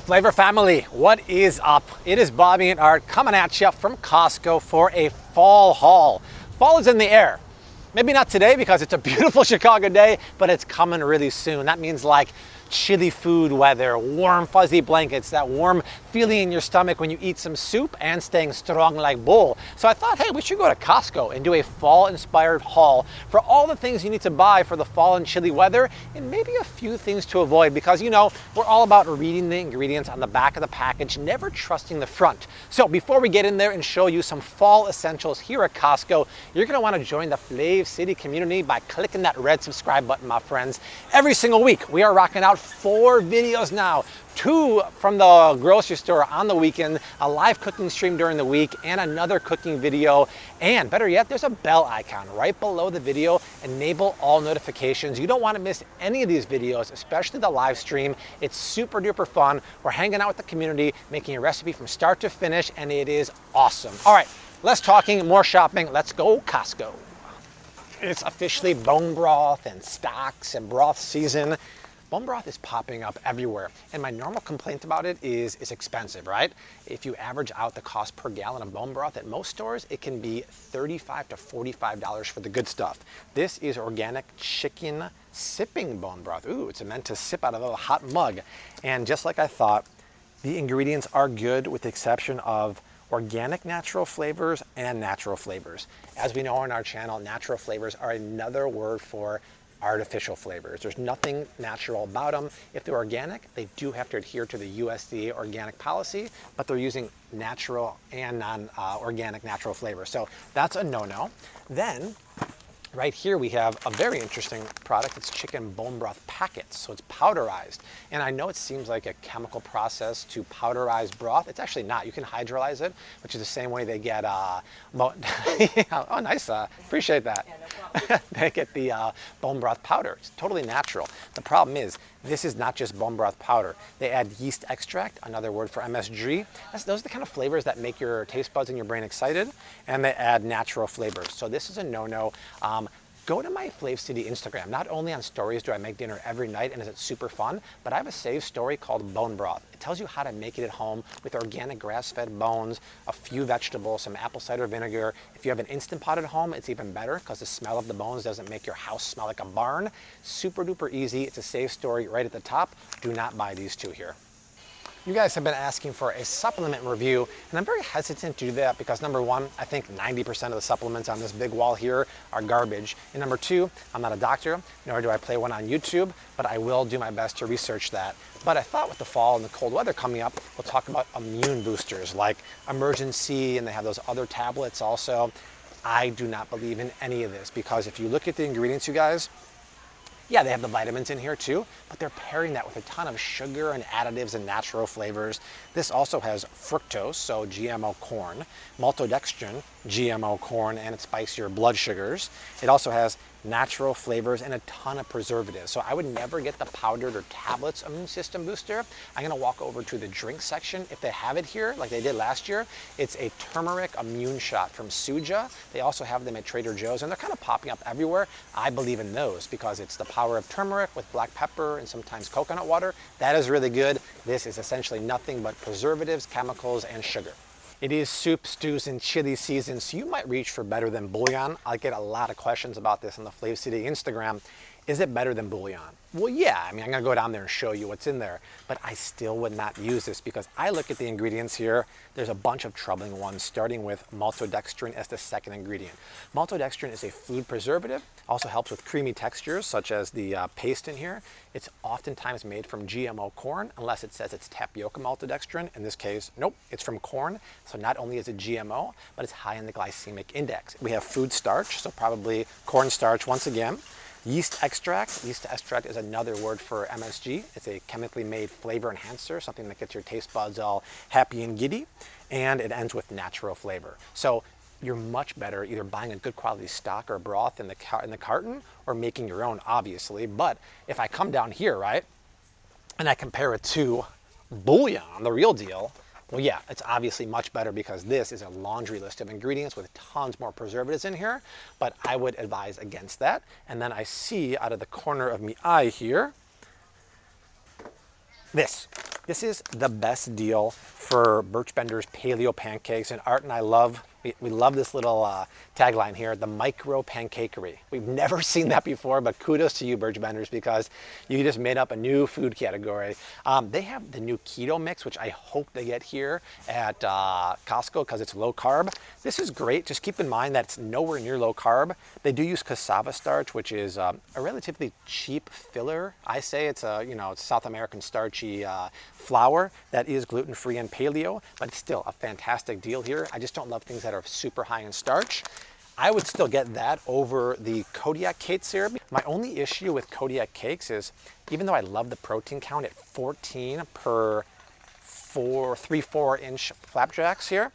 Flavor family, what is up? It is Bobby and Art coming at you from Costco for a fall haul. Fall is in the air. Maybe not today because it's a beautiful Chicago day, but it's coming really soon. That means like chilly food weather, warm fuzzy blankets, that warm feeling in your stomach when you eat some soup, and staying strong like bull. So I thought, hey, we should go to Costco and do a fall-inspired haul for all the things you need to buy for the fall and chilly weather, and maybe a few things to avoid, because you know, we're all about reading the ingredients on the back of the package, never trusting the front. So before we get in there and show you some fall essentials here at Costco, you're gonna wanna join the Flav City community by clicking that red subscribe button, my friends. Every single week, we are rocking out 4 videos now. 2 from the grocery store on the weekend, a live cooking stream during the week, and another cooking video. And better yet, there's a bell icon right below the video. Enable all notifications. You don't want to miss any of these videos, especially the live stream. It's super duper fun. We're hanging out with the community, making a recipe from start to finish, and it is awesome. All right, less talking, more shopping. Let's go Costco. It's officially bone broth and stocks and broth season. Bone broth is popping up everywhere, and my normal complaint about it is it's expensive, right? If you average out the cost per gallon of bone broth at most stores, it can be $35 to $45 for the good stuff. This is organic chicken sipping bone broth. Ooh, it's meant to sip out of a hot mug. And just like I thought, the ingredients are good with the exception of organic natural flavors and natural flavors. As we know on our channel, natural flavors are another word for artificial flavors. There's nothing natural about them. If they're organic, they do have to adhere to the USDA organic policy, but they're using natural and non-organic natural flavors. So that's a no-no. Then, right here we have a very interesting product. It's chicken bone broth packets, so it's powderized. And I know it seems like a chemical process to powderize broth. It's actually not. You can hydrolyze it, which is the same way they get, oh nice, appreciate that. Yeah, no problem. They get the bone broth powder. It's totally natural. The problem is, this is not just bone broth powder. They add yeast extract, another word for MSG. Those are the kind of flavors that make your taste buds and your brain excited, and they add natural flavors. So this is a no-no. Go to my Flav City Instagram. Not only on stories do I make dinner every night and is it super fun, but I have a saved story called Bone Broth. It tells you how to make it at home with organic grass-fed bones, a few vegetables, some apple cider vinegar. If you have an Instant Pot at home, it's even better because the smell of the bones doesn't make your house smell like a barn. Super duper easy. It's a saved story right at the top. Do not buy these 2 here. You guys have been asking for a supplement review, and I'm very hesitant to do that because number 1, I think 90% of the supplements on this big wall here are garbage. And number 2, I'm not a doctor, nor do I play one on YouTube, but I will do my best to research that. But I thought with the fall and the cold weather coming up, we'll talk about immune boosters like Emergency, and they have those other tablets also. I do not believe in any of this because if you look at the ingredients, you guys, yeah, they have the vitamins in here too, but they're pairing that with a ton of sugar and additives and natural flavors. This also has fructose, so GMO corn, maltodextrin, GMO corn, and it spikes your blood sugars. It also has natural flavors and a ton of preservatives. So I would never get the powdered or tablets immune system booster. I'm gonna walk over to the drink section. If they have it here, like they did last year, it's a turmeric immune shot from Suja. They also have them at Trader Joe's, and they're kind of popping up everywhere. I believe in those because it's the power of turmeric with black pepper and sometimes coconut water. That is really good. This is essentially nothing but preservatives, chemicals, and sugar. It is soup, stews, and chili season, so you might reach for better than bouillon. I get a lot of questions about this on the Flav City Instagram. Is it better than bouillon? Well, yeah, I mean, I'm gonna go down there and show you what's in there, but I still would not use this because I look at the ingredients here. There's a bunch of troubling ones, starting with maltodextrin as the second ingredient. Maltodextrin is a food preservative, also helps with creamy textures, such as the paste in here. It's oftentimes made from GMO corn, unless it says it's tapioca maltodextrin. In this case, nope, it's from corn. So not only is it GMO, but it's high in the glycemic index. We have food starch, so probably corn starch once again. Yeast extract. Yeast extract is another word for MSG. It's a chemically made flavor enhancer, something that gets your taste buds all happy and giddy. And it ends with natural flavor. So you're much better either buying a good quality stock or broth in the carton or making your own, obviously. But if I come down here, right, and I compare it to bouillon, the real deal, well, yeah, it's obviously much better because this is a laundry list of ingredients with tons more preservatives in here, but I would advise against that. And then I see out of the corner of my eye here, This is the best deal for Birch Bender's Paleo Pancakes, and Art and I love, we love this little tagline here, the micro pancakery. We've never seen that before, but kudos to you, Birch Benders, because you just made up a new food category. They have the new keto mix, which I hope they get here at Costco because it's low carb. This is great. Just keep in mind that it's nowhere near low carb. They do use cassava starch, which is a relatively cheap filler. I say it's a, it's South American starchy flour that is gluten-free and paleo, but it's still a fantastic deal here. I just don't love things that are super high in starch. I would still get that over the Kodiak cake syrup. My only issue with Kodiak cakes is, even though I love the protein count at 14 per 3-4 inch flapjacks here,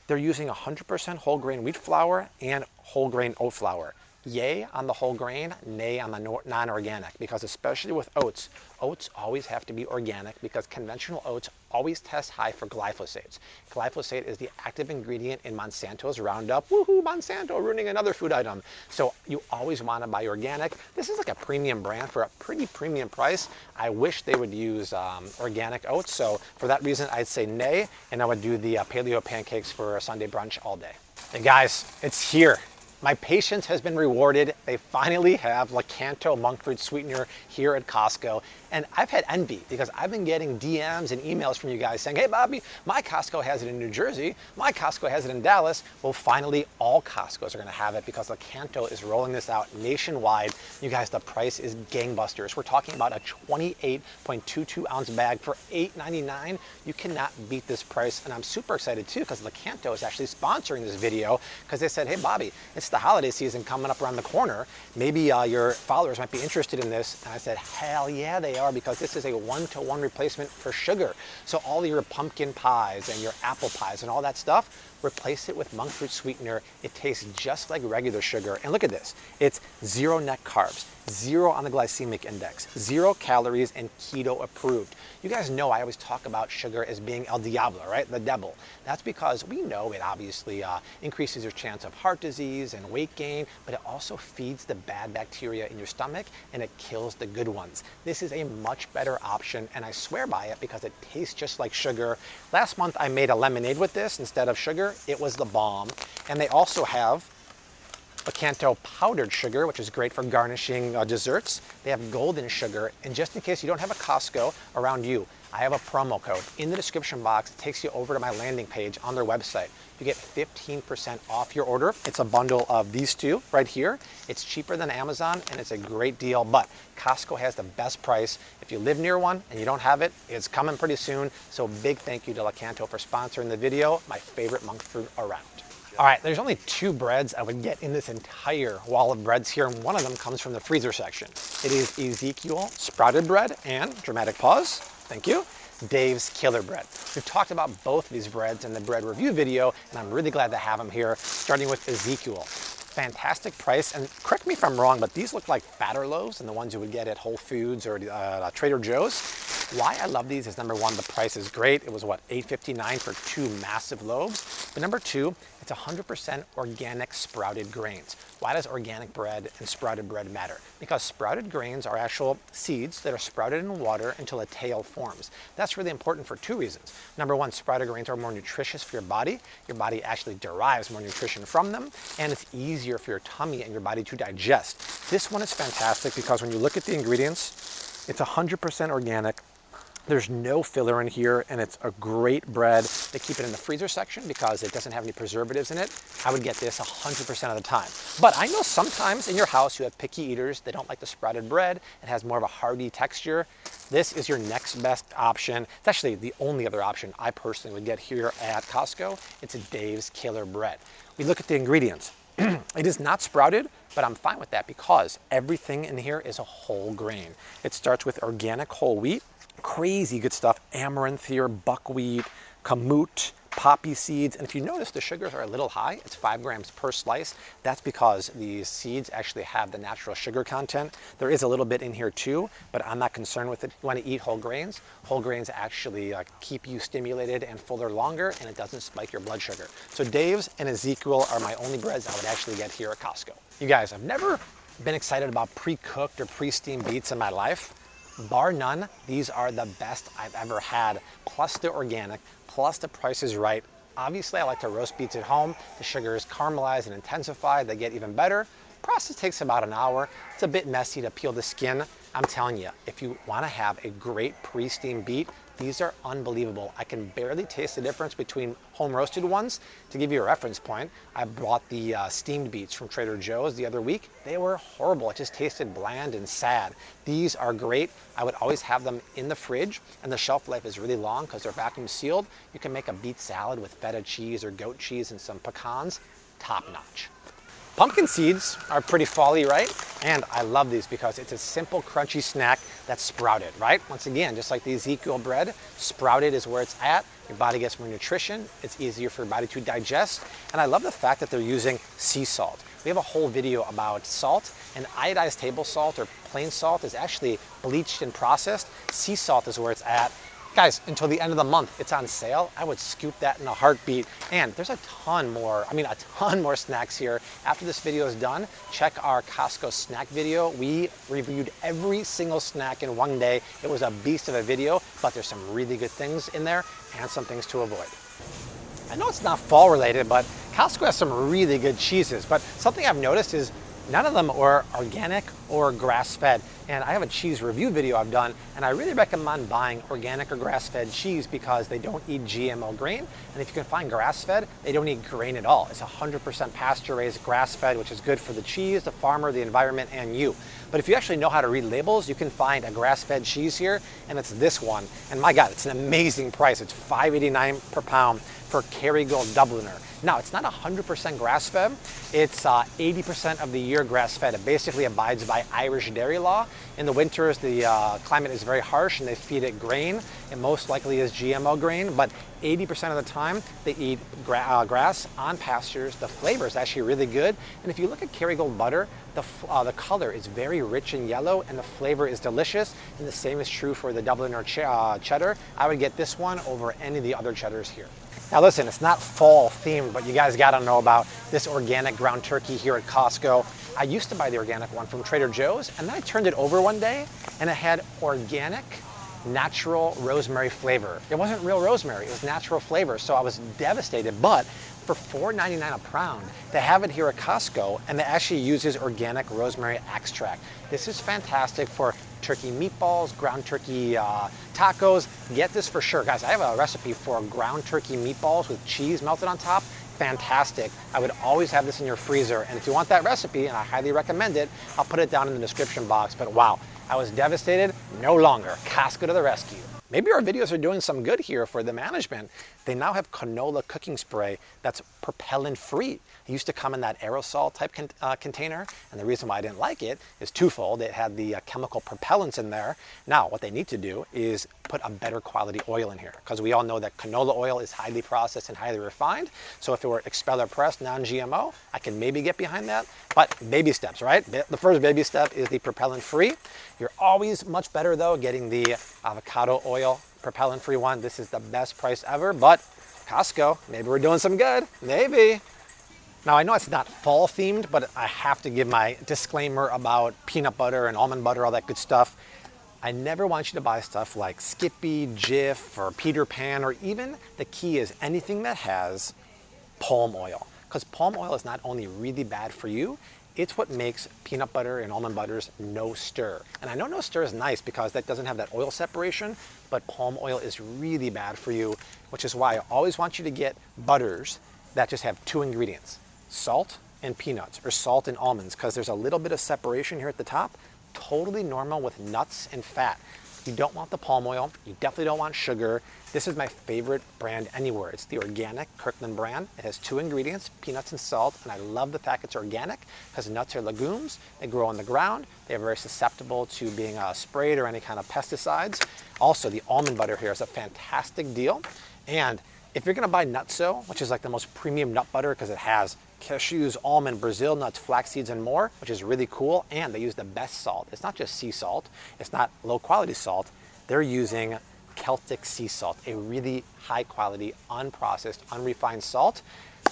they're using 100% whole grain wheat flour and whole grain oat flour. Yay on the whole grain, nay on the non-organic, because especially with oats, oats always have to be organic because conventional oats always test high for glyphosates. Glyphosate is the active ingredient in Monsanto's Roundup. Woohoo, Monsanto ruining another food item. So you always want to buy organic. This is like a premium brand for a pretty premium price. I wish they would use organic oats. So for that reason, I'd say nay, and I would do the paleo pancakes for a Sunday brunch all day. Hey guys, it's here. My patience has been rewarded. They finally have Lakanto monk fruit sweetener here at Costco. And I've had envy because I've been getting DMs and emails from you guys saying, hey Bobby, my Costco has it in New Jersey, my Costco has it in Dallas. Well, finally all Costco's are gonna have it because Lakanto is rolling this out nationwide. You guys, the price is gangbusters. We're talking about a 28.22 ounce bag for $8.99. You cannot beat this price, and I'm super excited too because Lakanto is actually sponsoring this video because they said, hey Bobby, it's the holiday season coming up around the corner. Maybe your followers might be interested in this. And I said, hell yeah, they are, because this is a 1-to-1 replacement for sugar. So all your pumpkin pies and your apple pies and all that stuff, replace it with monk fruit sweetener. It tastes just like regular sugar. And look at this. It's 0 net carbs, 0 on the glycemic index, 0 calories, and keto approved. You guys know I always talk about sugar as being El Diablo, right? The devil. That's because we know it obviously increases your chance of heart disease and weight gain, but it also feeds the bad bacteria in your stomach and it kills the good ones. This is a much better option, and I swear by it because it tastes just like sugar. Last month I made a lemonade with this instead of sugar. It was the bomb. And they also have Lakanto powdered sugar, which is great for garnishing desserts. They have golden sugar, and just in case you don't have a Costco around you, I have a promo code in the description box. It takes you over to my landing page on their website. You get 15% off your order. It's a bundle of these two right here. It's cheaper than Amazon, and it's a great deal, but Costco has the best price. If you live near one and you don't have it, it's coming pretty soon. So big thank you to Lakanto for sponsoring the video, my favorite monk fruit around. All right, there's only 2 breads I would get in this entire wall of breads here, and one of them comes from the freezer section. It is Ezekiel sprouted bread and, dramatic pause, thank you, Dave's Killer Bread. We've talked about both of these breads in the bread review video, and I'm really glad to have them here, starting with Ezekiel. Fantastic price, and correct me if I'm wrong, but these look like fatter loaves than the ones you would get at Whole Foods or Trader Joe's. Why I love these is, number one, the price is great. It was what, $8.59 for 2 massive loaves. But number 2, it's 100% organic sprouted grains. Why does organic bread and sprouted bread matter? Because sprouted grains are actual seeds that are sprouted in water until a tail forms. That's really important for 2 reasons. Number 1, sprouted grains are more nutritious for your body. Your body actually derives more nutrition from them, and it's easier for your tummy and your body to digest. This one is fantastic because when you look at the ingredients, it's 100% organic. There's no filler in here, and it's a great bread. They keep it in the freezer section because it doesn't have any preservatives in it. I would get this 100% of the time. But I know sometimes in your house you have picky eaters. They don't like the sprouted bread. It has more of a hearty texture. This is your next best option. It's actually the only other option I personally would get here at Costco. It's a Dave's Killer Bread. We look at the ingredients. It is not sprouted, but I'm fine with that because everything in here is a whole grain. It starts with organic whole wheat. Crazy good stuff, amaranth here, buckwheat, kamut, poppy seeds, and if you notice the sugars are a little high, it's 5 grams per slice. That's because these seeds actually have the natural sugar content. There is a little bit in here too, but I'm not concerned with it. You want to eat whole grains. Whole grains actually keep you stimulated and fuller longer, and it doesn't spike your blood sugar. So Dave's and Ezekiel are my only breads I would actually get here at Costco. You guys, I've never been excited about pre-cooked or pre-steamed beets in my life. bar none, these are the best I've ever had. Plus they're organic, plus the price is right. Obviously, I like to roast beets at home. The sugar is caramelized and intensified. They get even better. Process takes about an hour. It's a bit messy to peel the skin. I'm telling you, if you want to have a great pre-steamed beet, these are unbelievable. I can barely taste the difference between home roasted ones. To give you a reference point, I bought the steamed beets from Trader Joe's the other week. They were horrible. It just tasted bland and sad. These are great. I would always have them in the fridge, and the shelf life is really long because they're vacuum sealed. You can make a beet salad with feta cheese or goat cheese and some pecans. Top notch. Pumpkin seeds are pretty fally, right? And I love these because it's a simple, crunchy snack that's sprouted, right? Once again, just like the Ezekiel bread, sprouted is where it's at. Your body gets more nutrition. It's easier for your body to digest. And I love the fact that they're using sea salt. We have a whole video about salt, and iodized table salt or plain salt is actually bleached and processed. Sea salt is where it's at. Guys, until the end of the month, it's on sale. I would scoop that in a heartbeat. And there's a ton more snacks here. After this video is done, check our Costco snack video. We reviewed every single snack in one day. It was a beast of a video, but there's some really good things in there and some things to avoid. I know it's not fall related, but Costco has some really good cheeses. But something I've noticed is none of them are organic or grass-fed. And I have a cheese review video I've done, and I really recommend buying organic or grass-fed cheese because they don't eat GMO grain. And if you can find grass-fed, they don't eat grain at all. It's 100% pasture-raised grass-fed, which is good for the cheese, the farmer, the environment, and you. But if you actually know how to read labels, you can find a grass-fed cheese here, and it's this one. And my God, it's an amazing price. It's $5.89 per pound for Kerrygold Dubliner. Now, it's not 100% grass-fed. It's 80% of the year grass-fed. It basically abides by Irish dairy law. In the winters, the climate is very harsh and they feed it grain. It most likely is GMO grain, but 80% of the time they eat grass on pastures. The flavor is actually really good. And if you look at Kerrygold butter, the color is very rich and yellow and the flavor is delicious. And the same is true for the Dubliner cheddar. I would get this one over any of the other cheddars here. Now listen, it's not fall themed, but you guys gotta know about this organic ground turkey here at Costco. I used to buy the organic one from Trader Joe's, and then I turned it over one day and it had organic, natural rosemary flavor. It wasn't real rosemary, it was natural flavor, so I was devastated. But for $4.99 a pound, they have it here at Costco, and they actually uses organic rosemary extract. This is fantastic for turkey meatballs, ground turkey tacos. Get this for sure. Guys, I have a recipe for ground turkey meatballs with cheese melted on top. Fantastic. I would always have this in your freezer. And if you want that recipe, and I highly recommend it, I'll put it down in the description box. But wow, I was devastated. No longer. Costco to the rescue. Maybe our videos are doing some good here for the management. They now have canola cooking spray that's propellant free. It used to come in that aerosol type container, and the reason why I didn't like it is twofold. It had the chemical propellants in there. Now what they need to do is put a better quality oil in here, because we all know that canola oil is highly processed and highly refined. So if it were expeller pressed, non-GMO, I can maybe get behind that. But baby steps, right? The first baby step is the propellant free. You're always much better though getting the avocado oil propellant free one. This is the best price ever, but Costco, maybe we're doing some good, maybe. Now I know it's not fall themed, but I have to give my disclaimer about peanut butter and almond butter, all that good stuff. I never want you to buy stuff like Skippy, Jif, or Peter Pan, or even the key is anything that has palm oil. Because palm oil is not only really bad for you, it's what makes peanut butter and almond butters no stir. And I know no stir is nice because that doesn't have that oil separation, but palm oil is really bad for you, which is why I always want you to get butters that just have two ingredients, salt and peanuts, or salt and almonds, because there's a little bit of separation here at the top. Totally normal with nuts and fat. You don't want the palm oil. You definitely don't want sugar. This is my favorite brand anywhere. It's the organic Kirkland brand. It has two ingredients, peanuts and salt, and I love the fact it's organic because nuts are legumes. They grow on the ground. They're very susceptible to being sprayed or any kind of pesticides. Also, the almond butter here is a fantastic deal. And if you're gonna buy Nutso, which is like the most premium nut butter because it has cashews, almond, Brazil nuts, flax seeds, and more, which is really cool, and they use the best salt. It's not just sea salt. It's not low quality salt. They're using Celtic sea salt, a really high quality, unprocessed, unrefined salt.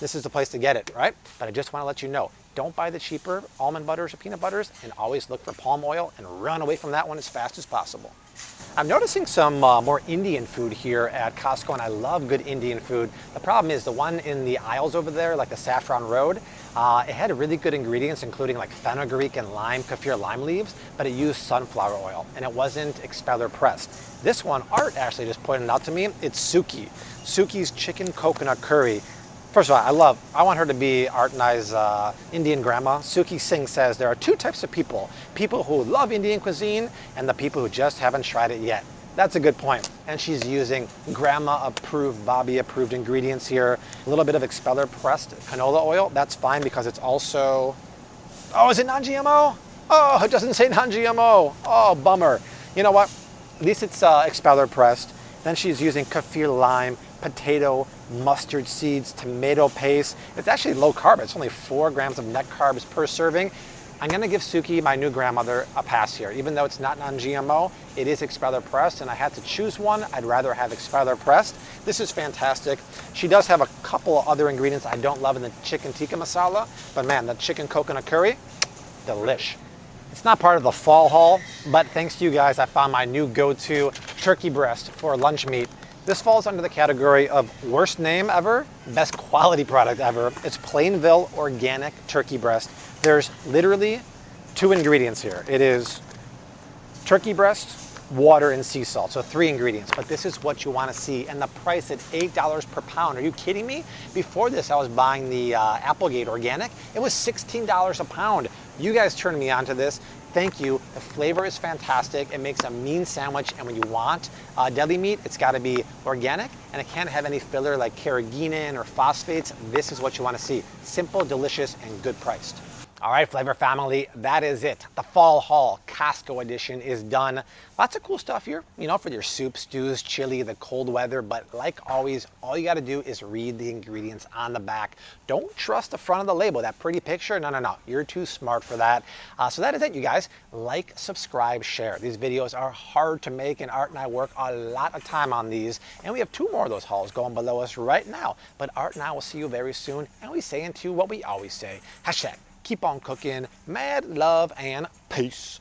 this is the place to get it, right? But I just want to let you know, don't buy the cheaper almond butters or peanut butters, and always look for palm oil and run away from that one as fast as possible. I'm noticing some more Indian food here at Costco, and I love good Indian food. The problem is the one in the aisles over there, like the Saffron Road, it had really good ingredients, including like fenugreek and lime, kaffir lime leaves, but it used sunflower oil, and it wasn't expeller pressed. This one, Art actually just pointed out to me, it's Suki. Suki's chicken coconut curry. First of all, I want her to be Art and I's Indian grandma. Suki Singh says there are two types of people. People who love Indian cuisine and the people who just haven't tried it yet. That's a good point. And she's using grandma approved, Bobby approved ingredients here. A little bit of expeller pressed canola oil. That's fine because it's also, oh, is it non-GMO? Oh, it doesn't say non-GMO. Oh, bummer. You know what? At least it's expeller pressed. Then she's using kaffir lime, potato, mustard seeds, tomato paste. It's actually low carb. It's only 4 grams of net carbs per serving. I'm gonna give Suki, my new grandmother, a pass here. Even though it's not non-GMO, it is expeller pressed, and I had to choose one. I'd rather have expeller pressed. This is fantastic. She does have a couple of other ingredients I don't love in the chicken tikka masala, but man, the chicken coconut curry, delish. It's not part of the fall haul, but thanks to you guys, I found my new go-to turkey breast for lunch meat. This falls under the category of worst name ever, best quality product ever. It's Plainville organic turkey breast. There's literally 2 ingredients here. It is turkey breast, water, and sea salt. So 3 ingredients, but this is what you want to see. And the price at $8 per pound. Are you kidding me? Before this, I was buying the Applegate organic. It was $16 a pound. You guys turned me on to this. Thank you. The flavor is fantastic. It makes a mean sandwich, and when you want deli meat, it's got to be organic, and it can't have any filler like carrageenan or phosphates. This is what you want to see. Simple, delicious, and good priced. All right, Flavor family, that is it. The fall haul, Costco edition, is done. Lots of cool stuff here, you know, for your soup, stews, chili, the cold weather. But like always, all you got to do is read the ingredients on the back. Don't trust the front of the label, that pretty picture. No. You're too smart for that. So that is it, you guys. Like, subscribe, share. These videos are hard to make, and Art and I work a lot of time on these. And we have 2 more of those hauls going below us right now. But Art and I will see you very soon. And we say into what we always say. Hashtag keep on cooking, mad love, and peace.